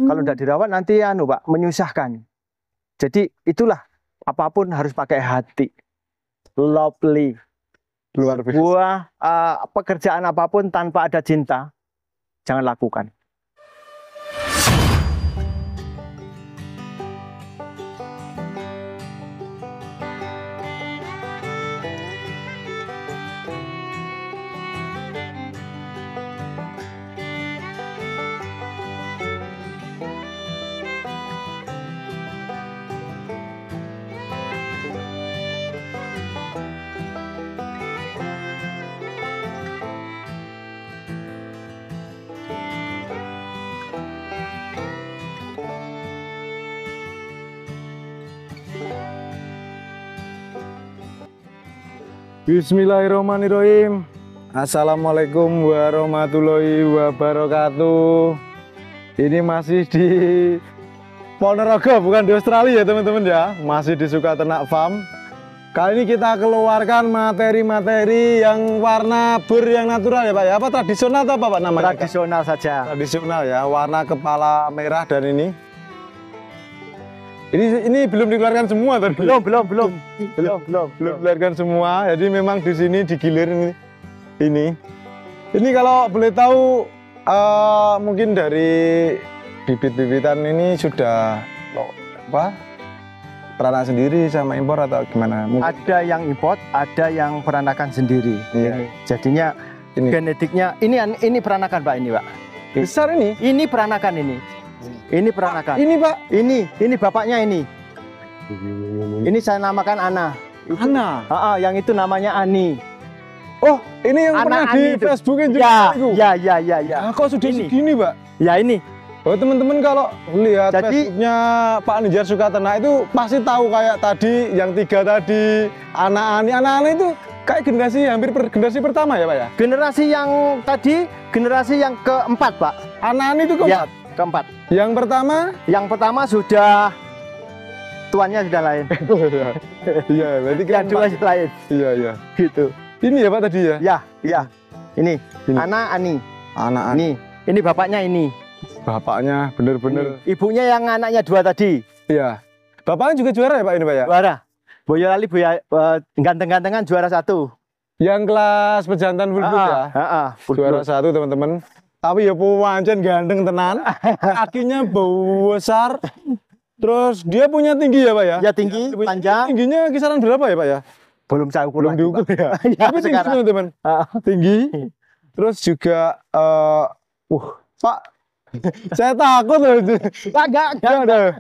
Kalau tidak dirawat nanti Pak, menyusahkan. Jadi itulah apapun harus pakai hati. Lovely. Luar biasa. Buah pekerjaan apapun tanpa ada cinta, jangan lakukan. Bismillahirrahmanirrahim. Assalamualaikum warahmatullahi wabarakatuh. Ini masih di Ponorogo, bukan di Australia ya teman-teman ya. Masih di Sukaternak Farm. Kali ini kita keluarkan materi-materi yang warna bur yang natural ya Pak ya. Apa tradisional atau apa Pak namanya? Tradisional saja. Tradisional ya, warna kepala merah dan ini. Ini belum dikeluarkan semua tadi. Belum Dikeluarkan semua. Jadi memang di sini digilir ini. Ini kalau boleh tahu mungkin dari bibit-bibitan ini sudah peranak sendiri sama impor atau gimana? Ada yang import, ada yang peranakan sendiri. Iya. Ini. Jadinya Ini. genetiknya ini peranakan Pak ini Pak. Besar ini. Ini peranakan ini. Ini peranakan. Ini Pak. Ini bapaknya ini. Ini saya namakan Ana. Ana. Yang itu namanya Ani. Oh, ini yang Ana pernah Ani di itu. Facebookin juga. Ya. Kok sudah Ini. segini Pak? Ya ini. Oh teman-teman kalau lihat Jadi- Facebooknya Pak Nizar Sukaternak itu pasti tahu kayak tadi yang 3 tadi anak-anak itu kayak generasi hampir generasi pertama ya Pak ya? Generasi yang tadi, generasi yang keempat Pak. Anak-anak itu Ya, keempat. keempat. Yang pertama? Yang pertama sudah tuannya sudah lain. Iya, berarti Yang dua keempat. sudah lain. Iya. Gitu. Ini ya Pak tadi ya? Ya. Ini. Ini. Ana Ani. Anak-anak. Ini bapaknya ini. Bapaknya bener-bener. Ini. Ibunya yang anaknya 2 tadi. Iya. Bapaknya juga juara ya Pak ini Pak ya? Juara. Boyolali ganteng-gantengan juara 1. Yang kelas pejantan full boot ya? Juara 1 teman-teman. Tapi ya pancen ganteng tenan. Kakinya besar. Terus dia punya tinggi ya Pak ya? Ya tinggi, panjang. Tingginya kisaran berapa ya Pak ya? Belum saya ukur Belum lagi, diukur Pak. ya? Ya, Tapi tinggi sekarang. teman-teman. Tinggi. Terus juga Pak, saya takut loh.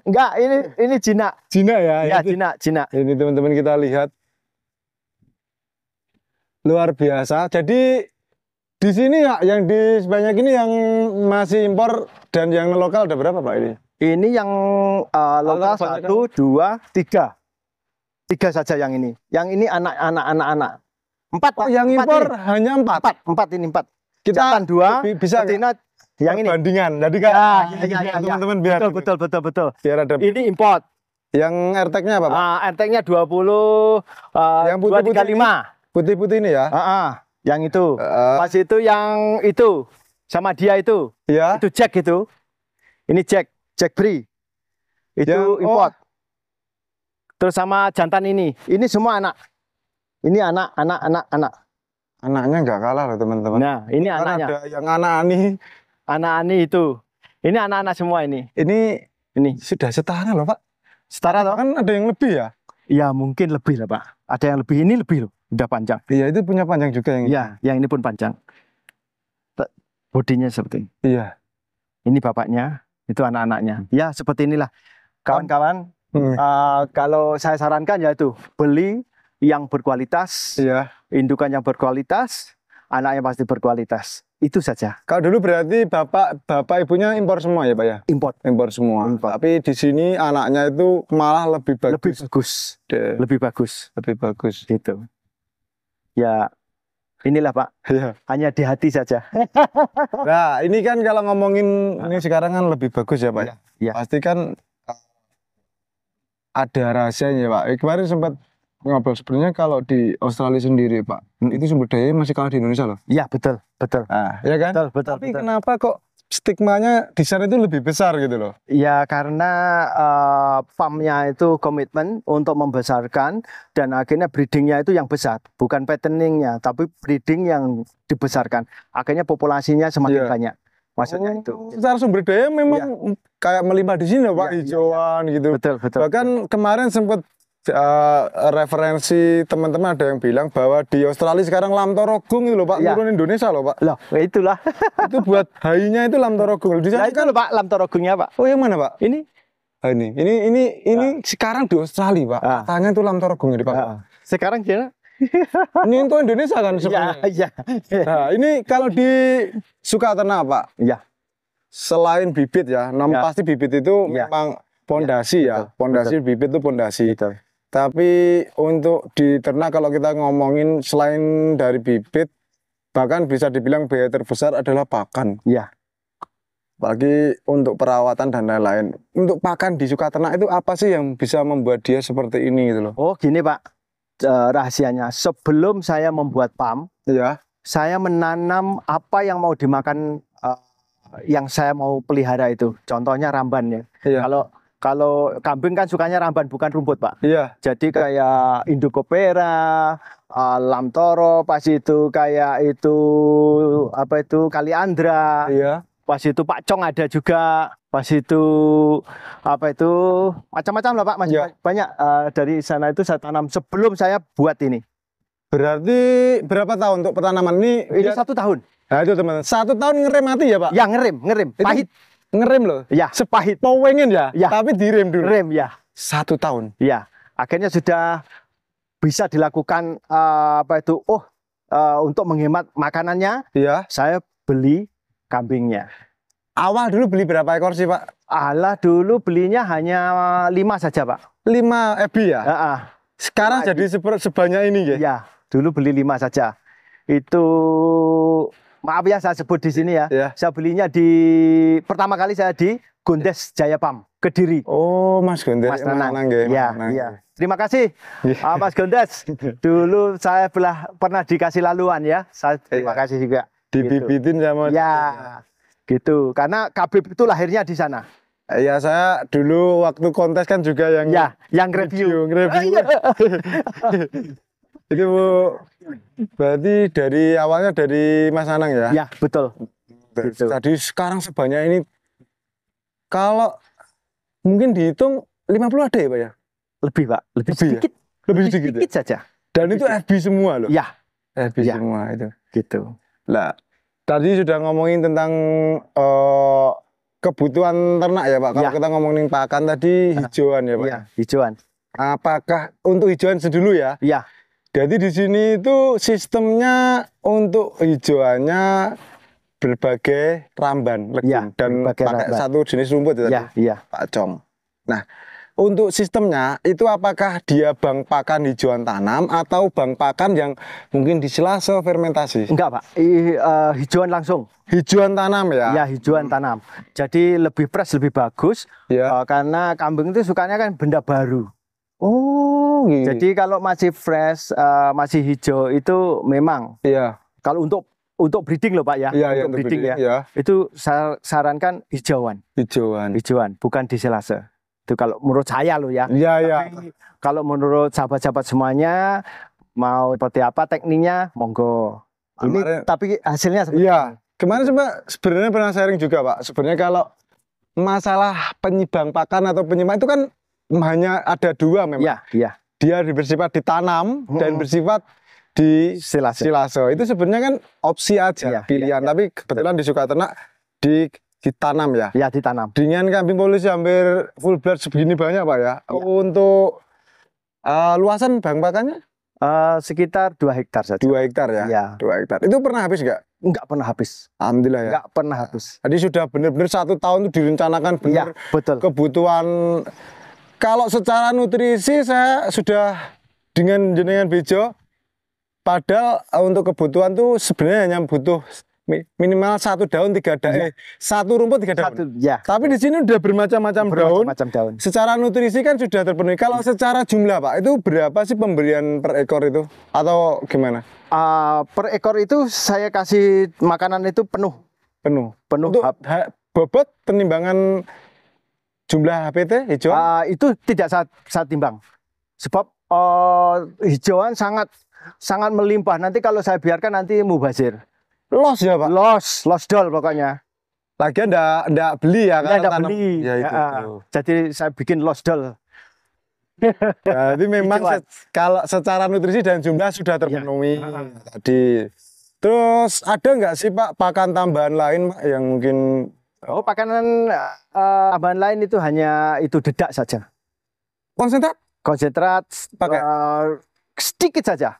Enggak, ini jinak. Cina ya? Ya, jinak. Ini teman-teman kita lihat. Luar biasa. Jadi di sini ya, yang di sebanyak ini yang masih impor dan yang lokal ada berapa Pak ini? Ini yang lokal kebanyakan. 1, 2, 3. 3 saja yang ini. Yang ini anak. 4 Pak. Yang 4 impor ini. hanya 4. 4 ini 4. Kita Jantan 2, bisa betina yang ini. bandingan. Jadi kan Ya. teman-teman biar Betul. biar ada. Ini import. Yang RTEC-nya apa Pak? RTEC-nya 20 Yang putih-putih 235. Putih-putih ini ya? Yang itu. Pas itu yang itu sama dia itu. Ya. Itu Jack itu. Ini Jack Brie. Itu Yang- import. Terus sama jantan ini. Ini semua anak. Ini anak. Anaknya nggak kalah loh teman-teman. Nah, ini Kan anaknya. ada yang anak-ani. Anak ani itu. Ini anak-anak semua ini. Ini sudah setara loh Pak. Setara toh? Kan ada yang lebih ya? Ya mungkin lebih lah Pak. Ada yang lebih, ini lebih loh. Udah panjang. Iya itu punya panjang juga yang. Ya, yang ini pun panjang. Bodinya seperti ini. Iya. Ini bapaknya, itu anak-anaknya. Ya seperti inilah. Kawan-kawan, kalau saya sarankan yaitu beli yang berkualitas, Iya. indukan yang berkualitas, anaknya pasti berkualitas. Itu saja. Kalau dulu berarti bapak ibunya impor semua ya Pak ya? Import. Impor semua. Tapi di sini anaknya itu malah lebih Lebih bagus. bagus. Lebih bagus. Gitu. Ya, inilah Pak. Iya. Hanya di hati saja. Nah ini kan kalau ngomongin ini sekarang kan lebih bagus ya Pak ya? Iya. Pasti kan ada rahasianya Pak. Kemarin sempat ngobrol sebenarnya kalau di Australia sendiri Pak, itu sumber dayanya masih kalah di Indonesia loh. Iya, betul. Nah, ya kan? Betul. Tapi kenapa kok stigmanya di sana itu lebih besar gitu loh? Ya karena farmnya itu komitmen untuk membesarkan dan akhirnya breedingnya itu yang besar, bukan fatteningnya, tapi breeding yang dibesarkan. Akhirnya populasinya semakin banyak. Maksudnya itu. Secara sumber daya memang kayak melimpah di sini, Pak, hijauan gitu. Betul, betul. Bahkan kemarin sempat referensi teman-teman ada yang bilang bahwa di Australia sekarang lam torogung itu loh Pak, turun Indonesia loh Pak. Loh, itulah. Itu buat hainya itu lam torogung. Di sana itu loh Pak, lam torogungnya Pak. Oh, yang mana Pak? Ini. Ini sekarang di Australia Pak. Katanya itu lam torogung ya Pak. Sekarang gimana? Ini untuk Indonesia kan sebenarnya. Iya. Nah, ini kalau di Sukaternak Pak. Iya. Selain bibit ya, pasti bibit itu memang pondasi ya. Pondasi bibit itu pondasi. Tapi untuk di ternak kalau kita ngomongin selain dari bibit, bahkan bisa dibilang biaya terbesar adalah pakan. Iya. Bagi untuk perawatan dan lain-lain. Untuk pakan di Sukaternak itu apa sih yang bisa membuat dia seperti ini gitu loh? Oh gini Pak, rahasianya. Sebelum saya membuat PAM, saya menanam apa yang mau dimakan, yang saya mau pelihara itu. Contohnya ramban ya. Kalau kambing kan sukanya ramban, bukan rumput Pak. Iya. Jadi kayak Indokopera, lam toro, pas itu kayak itu apa itu Kaliandra. Iya. Pas itu Pakcong ada juga. Pas itu apa itu macam-macam lah Pak, masih banyak dari sana itu saya tanam sebelum saya buat ini. Berarti berapa tahun untuk pertanaman ini? Ini 1 tahun. Nah itu teman-teman, 1 tahun ngerem mati ya Pak? Ya ngerem, pahit. Ngerem loh? Ya, sepahit. Pengen ya? Tapi direm dulu? Rem ya. 1 tahun? Ya, akhirnya sudah bisa dilakukan untuk menghemat makanannya. Iya. Saya beli kambingnya. Awal dulu beli berapa ekor sih Pak? Dulu belinya hanya 5 saja Pak. 5 ebi ya? Sekarang jadi sebanyak ini ya? Ya, dulu beli 5 saja. Itu maaf ya saya sebut di sini ya. Saya belinya pertama kali saya di Gondes Jaya PAM, Kediri. Oh, Mas Gondes. Mas Nanang. Iya. Terima kasih Mas Gondes. Dulu saya pernah dikasih laluan ya. Saya terima kasih juga. Dibibitin sama gitu. Karena Kabib itu lahirnya di sana. Ya, saya dulu waktu kontes kan juga yang review. Itu berarti dari awalnya dari Mas Anang ya? Ya, betul. Jadi sekarang sebanyak ini, kalau mungkin dihitung 50 ada ya Pak ya? Lebih Pak, lebih sedikit. Lebih sedikit saja. Dan itu FB semua loh? Ya. FB semua itu. Gitu. Nah, tadi sudah ngomongin tentang kebutuhan ternak ya Pak. Kalau kita ngomongin pakan tadi hijauan ya Pak? Iya, hijauan. Apakah untuk hijauan dulu ya? Iya. Jadi di sini itu sistemnya untuk hijauannya berbagai ramban legum dan pakai satu jenis rumput ya tadi? Pakcong. Nah, untuk sistemnya itu apakah dia bank pakan hijauan tanam atau bank pakan yang mungkin disilase fermentasi? Enggak Pak, hijauan langsung. Hijauan tanam ya? Ya, hijauan tanam. Jadi lebih fresh, lebih bagus. Karena kambing itu sukanya kan benda baru. Oh, gitu. Jadi kalau masih fresh, masih hijau itu memang. Kalau untuk breeding loh Pak ya. Untuk breeding ya. Itu saya sarankan hijauan. Hijauan, bukan disilase. Itu kalau menurut saya loh ya. Tapi kalau menurut sahabat-sahabat semuanya mau seperti apa tekniknya, monggo. Ini tapi hasilnya seperti ini. Kemarin sebenarnya pernah sharing juga Pak. Sebenarnya kalau masalah penyibang pakan atau penyimpan itu kan hanya ada 2 memang. Iya. Dia bersifat ditanam dan bersifat di silase. Itu sebenarnya kan opsi aja, pilihan. Tapi kebetulan di Sukaternak ditanam ya. Ya, ditanam. Dengan kambing polisi hampir full blood segini banyak Pak ya. Untuk luasan bang pakannya? Sekitar 2 hektar saja. 2 hektar ya? Iya. 2 hektar. Itu pernah habis nggak? Enggak pernah habis. Alhamdulillah ya? Enggak pernah habis. Jadi sudah benar-benar 1 tahun itu direncanakan benar kebutuhan. Kalau secara nutrisi saya sudah dengan jenengan bejo, padahal untuk kebutuhan tuh sebenarnya hanya butuh minimal 1 daun 3 daun, 1 rumput 3 daun. Tapi di sini udah bermacam-macam daun. Secara nutrisi kan sudah terpenuhi. Kalau secara jumlah Pak, itu berapa sih pemberian per ekor itu? Atau gimana? Per ekor itu saya kasih makanan itu penuh. Penuh. Untuk bobot penimbangan jumlah HPT hijauan? Itu tidak saya timbang. Sebab hijauan sangat melimpah. Nanti kalau saya biarkan nanti mubazir. Los ya Pak? Los dol pokoknya. Lagian enggak beli ya kan? Enggak beli. Ya, jadi saya bikin los dol. Jadi memang kalau secara nutrisi dan jumlah sudah terpenuhi tadi. Terus ada nggak sih Pak pakan tambahan lain Pak yang mungkin? Pakanan tambahan lain itu hanya itu dedak saja. Konsentrat pakai sedikit saja.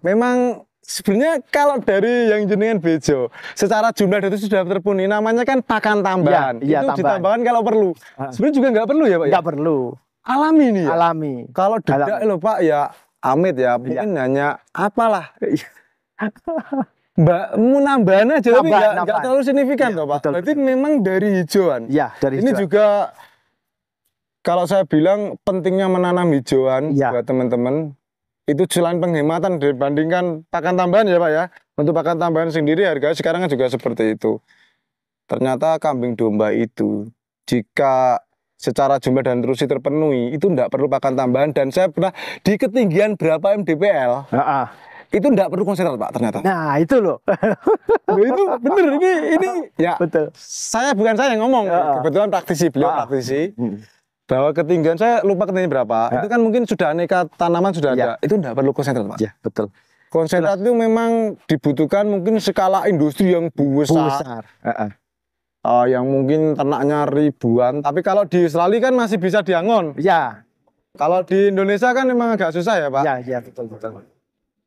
Memang sebenarnya kalau dari yang jenengan bejo, secara jumlah itu sudah terpenuhi. Namanya kan pakan tambahan. Iya, itu ditambahkan kalau perlu. Sebenarnya juga nggak perlu ya Pak? Nggak perlu. Alami nih. Ya? Alami. Kalau dedak loh Pak ya amit ya. Mungkin hanya apalah. Mbak mau nambahan aja tapi nggak terlalu signifikan toh Pak. Berarti memang dari hijauan. Iya, dari hijauan. Ini juga kalau saya bilang pentingnya menanam hijauan buat teman-teman itu selain penghematan dibandingkan pakan tambahan ya Pak ya. Untuk pakan tambahan sendiri harganya sekarang juga seperti itu. Ternyata kambing domba itu jika secara jumlah dan nutrisi terpenuhi itu tidak perlu pakan tambahan dan saya pernah di ketinggian berapa mdpl. Itu enggak perlu konsentrat Pak ternyata. Nah itu loh. Itu bener ini ya. Betul. Bukan saya yang ngomong. Kebetulan praktisi beliau praktisi. Bahwa ketinggian saya lupa ketinggian berapa. Itu kan mungkin sudah aneka tanaman sudah ada. Itu enggak perlu konsentrat Pak. Ya betul. Konsentrat itu memang dibutuhkan mungkin skala industri yang besar. Yang mungkin ternaknya ribuan. Tapi kalau di Australia kan masih bisa diangon. Ya. Kalau di Indonesia kan memang agak susah ya Pak. Ya betul.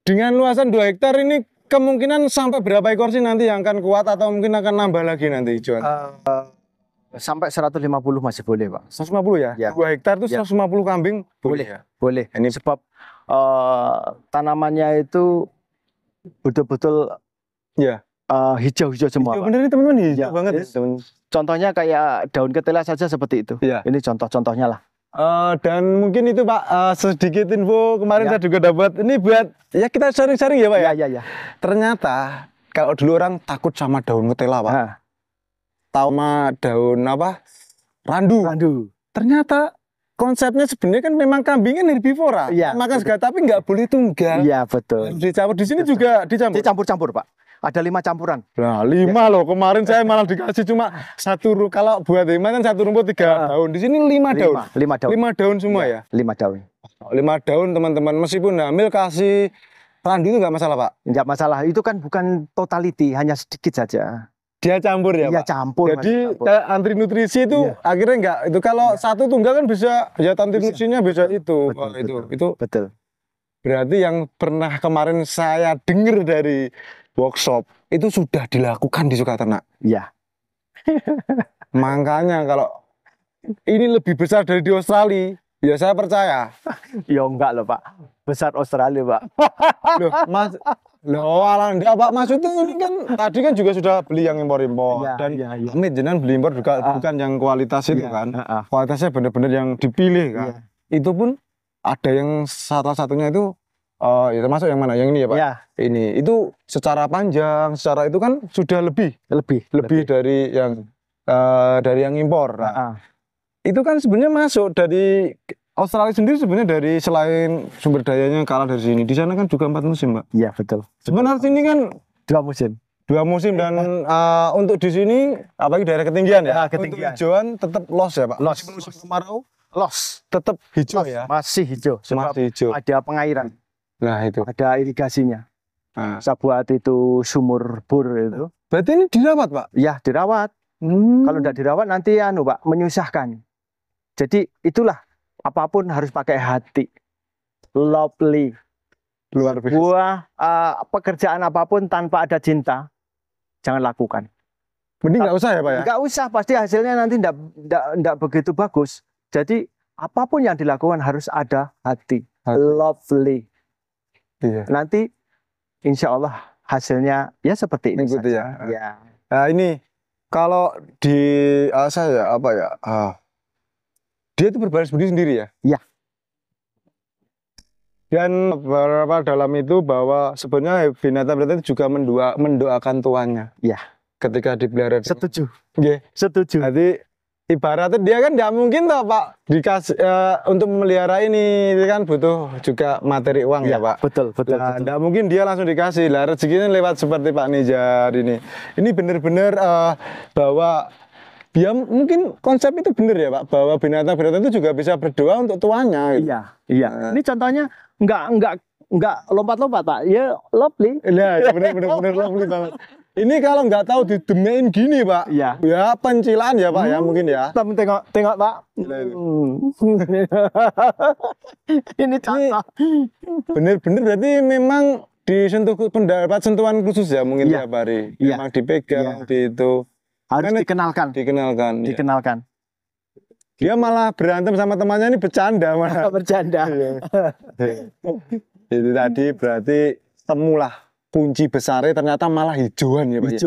Dengan luasan 2 hektar ini kemungkinan sampai berapa ekor sih nanti yang akan kuat atau mungkin akan nambah lagi nanti hijauan? Sampai 150 masih boleh Pak. 150 ya? 2 hektar itu 150 kambing boleh ya? Boleh. Ini sebab tanamannya itu betul-betul hijau-hijau semua. Hijau bener nih teman-teman, hijau banget ya. Contohnya kayak daun ketela saja seperti itu. Ini contoh-contohnya lah. Dan mungkin itu Pak sedikit info kemarin saya juga dapat ini buat ya kita sharing-sharing ya Pak ya. Ya. Ternyata kalau dulu orang takut sama daun ketela Pak. Tahu sama daun apa? Randu. Ternyata konsepnya sebenarnya kan memang kambing kan herbivora. Makan segala tapi nggak boleh tunggal. Iya betul. Dicampur di sini juga dicampur. Dicampur-campur Pak. Ada 5 campuran. Nah 5 loh. Kemarin saya malah dikasih cuma 1 kalau buat hemat kan 1 rumput 3 daun. Di sini 5 daun. 5 daun. 5 daun semua ya. 5 daun. 5 daun teman-teman. Meskipun hamil kasih randu itu nggak masalah Pak. Nggak masalah. Itu kan bukan totality, hanya sedikit saja. Dia campur ya Pak. Campur. Jadi antri nutrisi itu akhirnya enggak. Itu kalau satu tunggal kan bisa ya antri nutrisinya bisa itu. Itu betul. Berarti yang pernah kemarin saya dengar dari workshop itu sudah dilakukan di Sukaternak. Iya. Makanya kalau ini lebih besar dari di Australia, ya saya percaya. Ya enggak loh Pak, besar Australia Pak. Enggak Pak, maksudnya ini kan tadi kan juga sudah beli yang impor-impor dan amit jenengan beli impor juga bukan yang kualitas itu kan. Kualitasnya benar-benar yang dipilih kan. Itu pun ada yang salah satunya itu ya termasuk yang mana? Yang ini ya Pak? Ini itu secara panjang, secara itu kan sudah lebih dari yang impor. Itu kan sebenarnya masuk dari Australia sendiri sebenarnya dari selain sumber dayanya kalah dari sini. Di sana kan juga 4 musim, Pak. Iya, betul. Sebenarnya sini kan 2 musim. 2 musim dan untuk di sini apalagi daerah ketinggian ya. Ketinggian. Untuk hijauan tetap los ya, Pak. Los. Musim kemarau los. Tetap hijau ya. Masih hijau. Masih hijau. Ada pengairan. Nah, itu. Ada irigasinya. Saya buat itu sumur bor itu. Berarti ini dirawat, Pak? Ya, dirawat. Kalau tidak dirawat nanti Pak, menyusahkan. Jadi itulah apapun harus pakai hati. Lovely. Luar biasa. Buah pekerjaan apapun tanpa ada cinta, jangan lakukan. Mending nggak usah ya Pak ya? Nggak usah, pasti hasilnya nanti nggak begitu bagus. Jadi apapun yang dilakukan harus ada hati. Lovely. Iya. Nanti insya Allah hasilnya ya seperti ini. Gitu ya. Ya. Nah ini kalau di saya apa ya? Dia itu berbaris budi sendiri ya? Iya. Dan beberapa dalam itu bahwa sebenarnya binatang itu juga mendoakan tuannya. Iya. ketika dipelihara. Setuju. Nggih, setuju. Jadi ibaratnya dia kan nggak mungkin toh Pak dikasih untuk memelihara ini kan butuh juga materi uang ya Pak. Betul. Nah, nggak mungkin dia langsung dikasih. Lah rezekinya lewat seperti Pak Nijar ini. Ini benar-benar bahwa dia mungkin konsep itu benar ya Pak, bahwa binatang-binatang itu juga bisa berdoa untuk tuannya. Gitu. Iya. Ini contohnya nggak lompat-lompat Pak, ya lovely. Iya, benar lovely banget. Ini kalau nggak tahu didemein gini Pak, ya pencilaan ya Pak ya mungkin ya. Tengok Pak. Ini contoh. Bener-bener berarti memang disentuh pendapat sentuhan khusus ya mungkin tiap hari. Memang dipegang di itu. Harus dikenalkan. Dikenalkan. Dia malah berantem sama temannya ini bercanda malah. Bercanda. Itu tadi berarti temulah kunci besarnya ternyata malah hijauan ya Pak.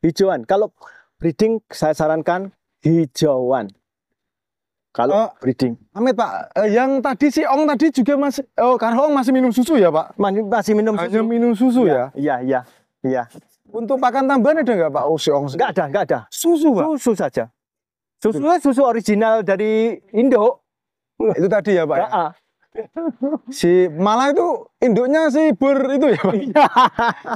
Hijauan. Kalau breeding saya sarankan hijauan. Kalau breeding. Amit Pak, yang tadi si Ong tadi juga masih Karena Ong masih minum susu ya Pak? Masih minum susu. Hanya minum susu ya? Iya. Untuk pakan tambahan ada nggak Pak? Si Ong? Nggak ada. Susu Pak? Susu saja. Susu original dari Indo. Itu tadi ya Pak? Ya? Si malah itu induknya si bur itu ya Pak?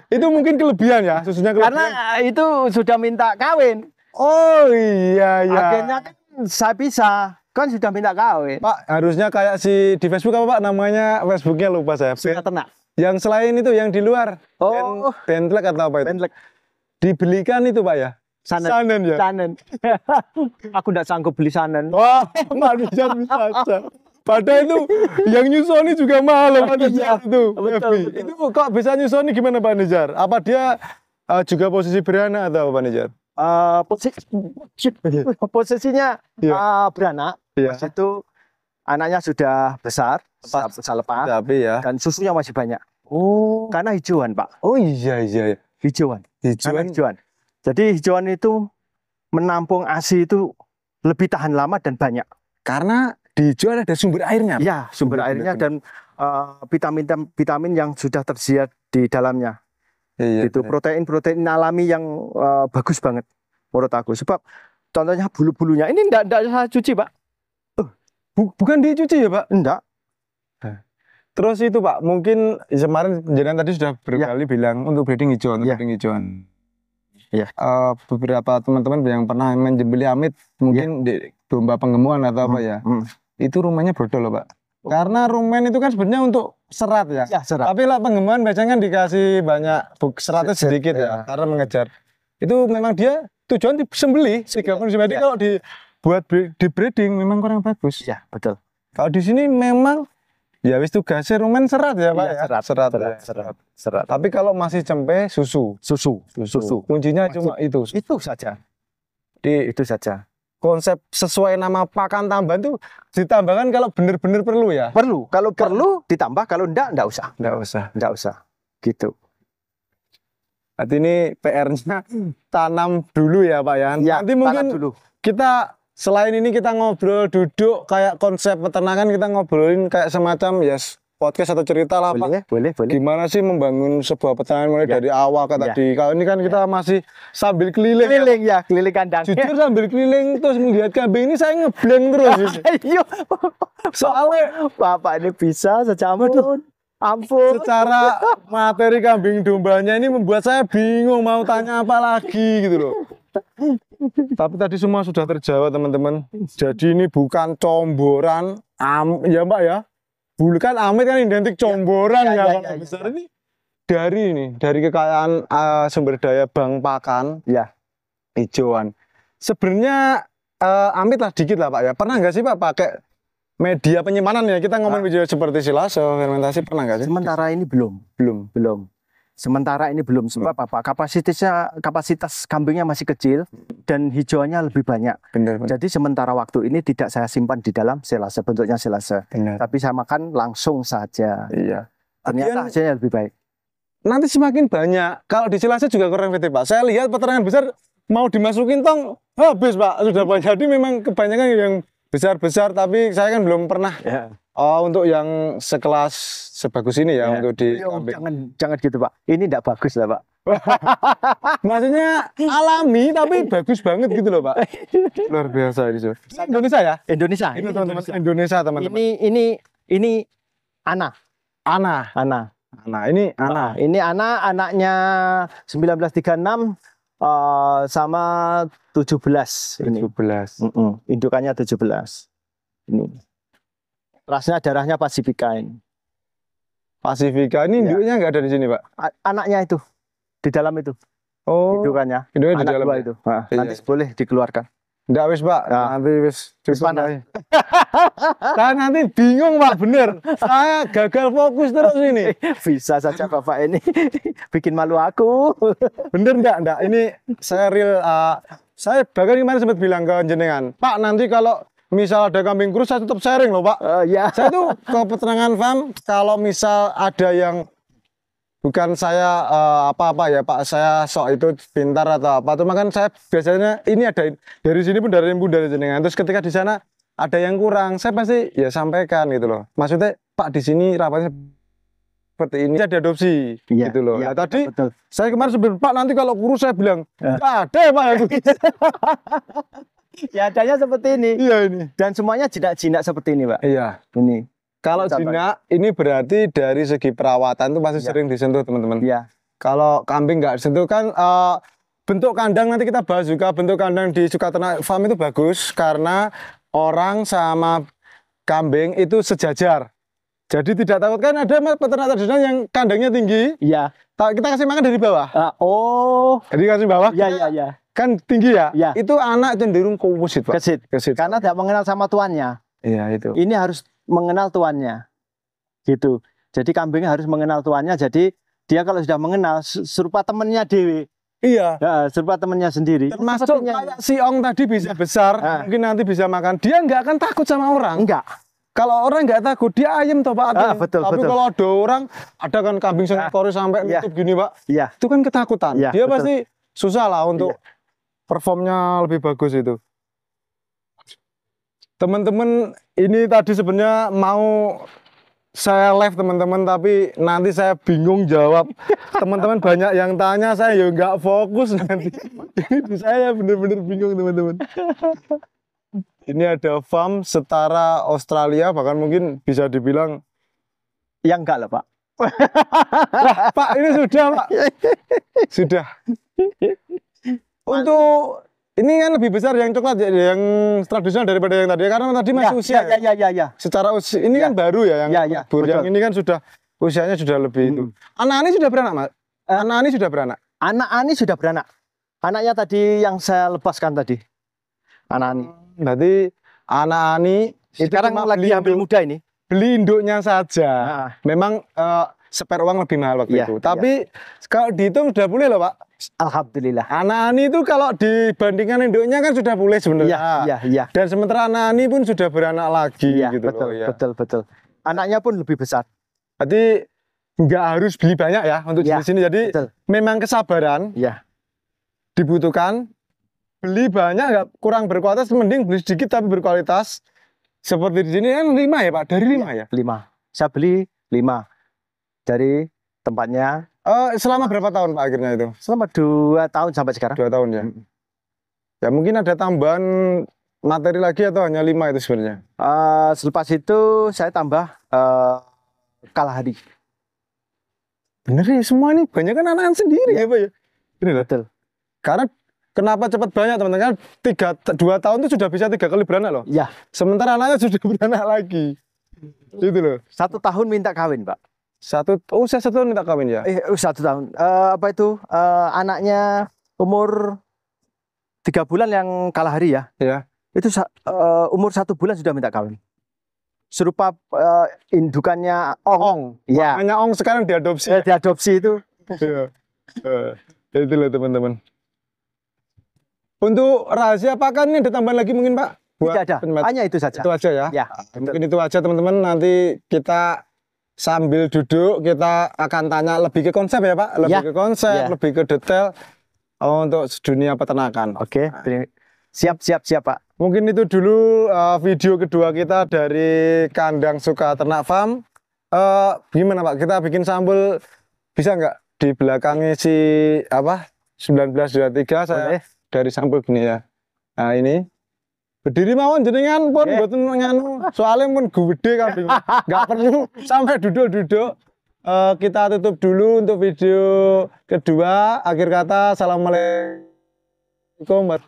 Itu mungkin kelebihan ya? Susunya kelebihan? Karena itu sudah minta kawin. Oh iya. Akhirnya kan saya pisah. Kan sudah minta kawin. Pak, harusnya kayak si di Facebook apa Pak? Namanya Facebooknya lupa saya. Suka ternak. Yang selain itu yang di luar. Bentlek atau apa itu? Bentlek. Dibelikan itu Pak ya? Sanen ya? Sanen. Aku nggak sanggup beli sanen. Wah, manusia bisa aja. Padahal itu yang nyusoni juga mahal Pak Nijar itu. Betul. Itu kok bisa nyusoni gimana Pak Nijar? Apa dia juga posisi beranak atau Pak Nijar? Posisinya beranak. Pas itu anaknya sudah besar, bisa lepas. Tapi ya. Dan susunya masih banyak. Karena hijauan Pak. Oh iya. Hijauan. Jadi hijauan itu menampung ASI itu lebih tahan lama dan banyak. Karena di hijauan ada sumber airnya. Iya, sumber airnya dan vitamin yang sudah tersedia di dalamnya. Itu protein alami yang bagus banget menurut aku. Sebab contohnya bulu-bulunya ini enggak saya cuci Pak. Bukan dicuci ya Pak? Enggak. Terus itu Pak, mungkin kemarin jenengan tadi sudah berkali bilang untuk breeding hijauan, beberapa teman-teman yang pernah menjembeli amit mungkin di domba penggemuan atau apa ya, itu rumahnya brodol loh Pak. Karena rumen itu kan sebenarnya untuk serat ya. Serat. Tapi lah penggemuan biasanya kan dikasih banyak seratnya sedikit ya, karena mengejar. Itu memang dia tujuan disembeli. Jadi kalau dibuat di breeding memang kurang bagus. Iya, betul. Kalau di sini memang ya wis tugasnya rumen serat ya Pak ya. Serat. Tapi kalau masih cempe susu. Kuncinya cuma itu. Itu saja. Itu saja. Konsep sesuai nama pakan tambahan itu ditambahkan kalau benar-benar perlu ya. Perlu. Kalau perlu ditambah, kalau enggak usah. Enggak usah. Gitu. Berarti ini PR-nya tanam dulu ya Pak ya. Nanti mungkin dulu. Kita selain ini kita ngobrol duduk kayak konsep peternakan, kita ngobrolin kayak semacam podcast atau cerita lah Pak. Boleh. Gimana sih membangun sebuah peternakan mulai dari awal ke tadi. Kalau ini kan kita masih sambil keliling. Keliling kandang. Jujur sambil keliling terus melihat kambing ini saya ngeblank terus. Soalnya Bapak ini bisa secampur. Ampun. Secara materi kambing dombanya ini membuat saya bingung mau tanya apa lagi gitu loh. Tapi tadi semua sudah terjawab teman-teman. Jadi ini bukan comboran, ya Mbak ya. Bukan amit kan identik comboran ya. Besar ini dari kekayaan sumber daya bank pakan hijauan. Sebenarnya amit lah dikit lah Pak ya. Pernah nggak sih Pak pakai media penyimpanan ya? Kita ngomong video seperti silase, fermentasi pernah nggak sih? Sementara ini belum. Sementara ini belum, sebab apa? Kapasitas kambingnya masih kecil dan hijauannya lebih banyak. Benar. Jadi sementara waktu ini tidak saya simpan di dalam silase, bentuknya silase. Tapi saya makan langsung saja. Iya. Ternyata hasilnya lebih baik. Nanti semakin banyak. Kalau di silase juga kurang efektif Pak. Saya lihat peternakan besar mau dimasukin tong habis Pak. Sudah banyak. Jadi memang kebanyakan yang besar-besar, tapi saya kan belum pernah. Ya. Oh, untuk yang sekelas sebagus ini ya, untuk di jangan gitu Pak. Ini enggak bagus lah Pak. Maksudnya alami tapi bagus banget gitu loh Pak. Luar biasa ini. Indonesia ya? Indonesia. Ini teman-teman Indonesia teman-teman. Ini Ana. Ini anaknya 1936 sama 17 ini. 17. Indukannya 17. Ini. Rasnya darahnya Pasifika ini. Pasifika ini induknya nggak ada di sini, Pak. Anaknya itu di dalam itu. Oh. Indukannya. Induknya di dalam ya? Itu. Nah, iya. Nanti boleh dikeluarkan. Enggak wis, Pak. Ya. Nanti wis panas. Saya nanti bingung, Pak, bener. Saya gagal fokus terus ini. Bisa saja Bapak ini bikin malu aku. Bener enggak? Ini saya real. Saya bahkan kemarin sempat bilang ke jenengan, Pak, nanti kalau misal ada kambing kurus saya tetap sharing loh Pak. Ya. Saya tuh ke peternakan farm kalau misal ada yang bukan saya apa-apa ya Pak, saya sok itu pintar atau apa tuh, makanya saya biasanya ini ada dari sini pun dari ibu dari jenengan. Terus ketika di sana ada yang kurang, saya pasti ya sampaikan gitu loh. Maksudnya Pak di sini rapatnya seperti ini ada adopsi gitu loh. Ya, nah, tadi betul. Saya kemarin sebelum Pak nanti kalau kurus saya bilang ada ya Pak. Ya adanya seperti ini. Iya ini. Dan semuanya jinak-jinak seperti ini, Pak. Iya. Ini. Kalau jinak ini berarti dari segi perawatan tuh pasti sering disentuh teman-teman. Iya. Kalau kambing nggak disentuh kan bentuk kandang nanti kita bahas juga, bentuk kandang di Sukaternak Farm itu bagus karena orang sama kambing itu sejajar. Jadi tidak takut kan ada peternak tradisional yang kandangnya tinggi. Iya. Kita kasih makan dari bawah. Jadi kasih bawah. Iya. Kan tinggi ya? Ya. Itu anak cenderung kusit, Pak. Kesit. Karena tidak mengenal sama tuannya. Iya, itu. Ini harus mengenal tuannya. Gitu. Jadi kambingnya harus mengenal tuannya. Jadi dia kalau sudah mengenal serupa temennya dewi. Iya. Ya, serupa temennya sendiri. Termasuk kayak si Ong tadi bisa besar, mungkin nanti bisa makan. Dia nggak akan takut sama orang. Enggak. Kalau orang nggak takut, dia ayam toh Pak. Betul. Tapi kalau ada orang, ada kan kambing sengkori sampai nutup gini Pak. Iya. Itu kan ketakutan. Ya, dia betul. pasti susah lah untuk performnya lebih bagus itu. Teman-teman, ini tadi sebenarnya mau saya live teman-teman, tapi nanti saya bingung jawab. Teman-teman banyak yang tanya, saya ya nggak fokus nanti. Ini saya bener-bener bingung teman-teman. Ini ada farm setara Australia, bahkan mungkin bisa dibilang yang enggak lah Pak. Wah, Pak ini sudah Pak. Sudah. Untuk ini kan lebih besar yang coklat yang tradisional daripada yang tadi karena tadi masih usia. Ya. Secara usia ini kan baru ya yang yang ini kan sudah usianya sudah lebih itu. Anak ini sudah beranak, Mas? Anak ini sudah beranak. Anak ini sudah beranak. Anaknya tadi yang saya lepaskan tadi. Anak ini. Berarti anak ini sekarang lagi ambil muda ini. Beli induknya saja. Memang spare uang lebih mahal waktu itu. Tapi kalau dihitung sudah boleh loh Pak. Alhamdulillah. Anak Ani itu kalau dibandingkan induknya kan sudah boleh sebenarnya. Iya. Dan sementara anak Ani pun sudah beranak lagi gitu betul. Anaknya pun lebih besar. Berarti nggak harus beli banyak ya untuk jenis ini. Jadi memang kesabaran dibutuhkan. Beli banyak nggak kurang berkualitas, mending beli sedikit tapi berkualitas. Seperti di sini kan 5 ya Pak, dari 5 ya? 5. Saya beli 5 dari tempatnya. Selama berapa tahun Pak akhirnya itu? Selama 2 tahun sampai sekarang. 2 tahun ya? Ya mungkin ada tambahan materi lagi atau hanya 5 itu sebenarnya? Selepas itu saya tambah Kalahari. Bener ya, semua ini banyak kan anak sendiri ya Pak ya? Bener betul. Karena kenapa cepat banyak teman-teman? Kan 2 tahun itu sudah bisa 3 kali beranak loh. Iya. Sementara anaknya sudah beranak lagi. Itu loh. 1 tahun minta kawin Pak. Usia 1 tahun minta kawin ya? 1 tahun. Anaknya umur 3 bulan yang Kalahari ya. Iya. Itu umur 1 bulan sudah minta kawin. Serupa indukannya Ong. Iya. Makanya Ong sekarang diadopsi. Diadopsi itu. Iya. Itu loh teman-teman. Untuk rahasia pakan ini ada tambahan lagi mungkin Pak? Tidak ada, hanya itu saja. Itu aja ya? Ya. Mungkin itu aja teman-teman, nanti kita sambil duduk kita akan tanya lebih ke konsep ya Pak? Lebih ke konsep, lebih ke detail untuk dunia peternakan. Oke, siap Pak. mungkin itu dulu video kedua kita dari kandang Suka Ternak Farm. Gimana Pak? Kita bikin sambal bisa nggak di belakangnya si apa 1923 saya dari sambal gini ya. Nah ini berdiri mawon jenengan pun mboten nganu soalnya pun gede kan nggak perlu sampai duduk-duduk. Kita tutup dulu untuk video kedua. Akhir kata, assalamualaikum.